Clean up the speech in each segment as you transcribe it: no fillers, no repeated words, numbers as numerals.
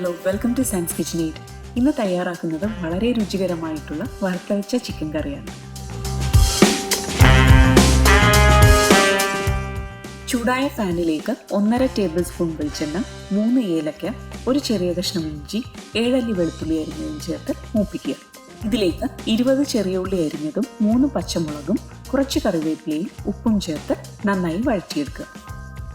Hello, welcome to science കിച്ചനേറ്റ്. ഇന്ന് തയ്യാറാക്കുന്നത് വളരെ രുചികരമായിട്ടുള്ള വറുത്തരച്ച ചിക്കൻ കറിയാണ്. ചൂടായ പാനിലേക്ക് 1.5 ടേബിൾ സ്പൂൺ വെളിച്ചെണ്ണ, 3 ഏലക്ക, ഒരു ചെറിയ കഷ്ണം ഇഞ്ചി, 7 അല്ലി വെളുത്തുള്ളി അരിഞ്ഞതും ചേർത്ത് മൂപ്പിക്കുക. ഇതിലേക്ക് 20 ചെറിയ ഉള്ളി അരിഞ്ഞതും 3 പച്ചമുളകും കുറച്ച് കറിവേപ്പിലയും ഉപ്പും ചേർത്ത് നന്നായി വഴറ്റിയെടുക്കുക.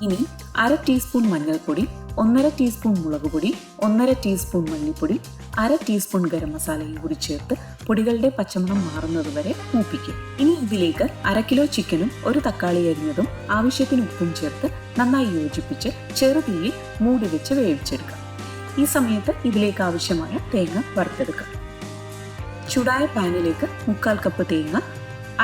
ഇനി 1/2 ടീസ്പൂൺ മഞ്ഞൾപ്പൊടി, 1.5 ടീസ്പൂൺ മുളക് പൊടി, 1.5 ടീസ്പൂൺ മല്ലിപ്പൊടി, 1/2 ടീസ്പൂൺ ഗരം മസാലയും കൂടി ചേർത്ത് പൊടികളുടെ പച്ചമണം മാറുന്നത് വരെ മൂപ്പിക്കുക. ഇനി ഇതിലേക്ക് 1/2 കിലോ ചിക്കനും ഒരു തക്കാളി അരിഞ്ഞതും ആവശ്യത്തിന് ഉപ്പും ചേർത്ത് നന്നായി യോജിപ്പിച്ച് ചെറുതീയിൽ മൂടി വെച്ച് വേവിച്ചെടുക്കുക. ഈ സമയത്ത് ഇതിലേക്ക് ആവശ്യമായ തേങ്ങ വറുത്തെടുക്കുക. ചൂടായ പാനിലേക്ക് 1/4 കപ്പ് തേങ്ങ,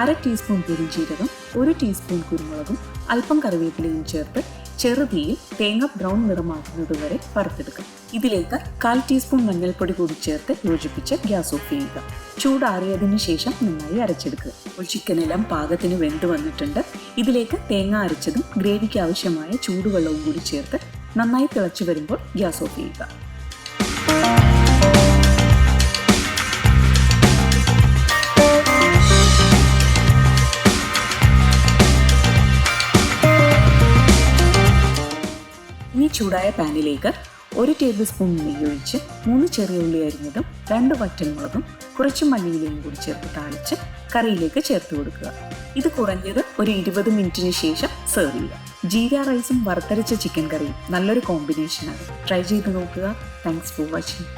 1/2 ടീസ്പൂൺ പെരുംജീരകം, 1 ടീസ്പൂൺ കുരുമുളകും അല്പം കറിവേപ്പിലയും ചേർത്ത് ചെറുതീയിൽ തേങ്ങ ബ്രൗൺ നിറമാകുന്നത് വരെ വറുത്തെടുക്കുക. ഇതിലേക്ക് 1/4 ടീസ്പൂൺ മഞ്ഞൾപ്പൊടി കൂടി ചേർത്ത് യോജിപ്പിച്ച് ഗ്യാസ് ഓഫ് ചെയ്യുക. ചൂടാറിയതിനു ശേഷം നന്നായി അരച്ചെടുക്കുക. ഇപ്പോൾ ചിക്കനെല്ലാം പാകത്തിന് വെന്ത് വന്നിട്ടുണ്ട്. ഇതിലേക്ക് തേങ്ങ അരച്ചതും ഗ്രേവിക്ക് ആവശ്യമായ ചൂടുവെള്ളവും കൂടി ചേർത്ത് നന്നായി തിളച്ചു വരുമ്പോൾ ഗ്യാസ് ഓഫ് ചെയ്യുക. ഈ ചൂടായ പാനിലേക്ക് 1 ടേബിൾ സ്പൂൺ നെയ്യ് ഒഴിച്ച് 3 ചെറിയ ഉള്ളി അരിഞ്ഞതും 2 വറ്റൽമുളകും കുറച്ച് മല്ലിയിലയും കൂടി ചേർത്ത് താളിച്ച് കറിയിലേക്ക് ചേർത്ത് കൊടുക്കുക. ഇത് കുറഞ്ഞത് ഒരു 20 മിനിറ്റിന് ശേഷം സെർവ് ചെയ്യുക. ജീര റൈസും വറുത്തരച്ച ചിക്കൻ കറിയും നല്ലൊരു കോമ്പിനേഷനാണ്. ട്രൈ ചെയ്ത് നോക്കുക. Thanks for watching.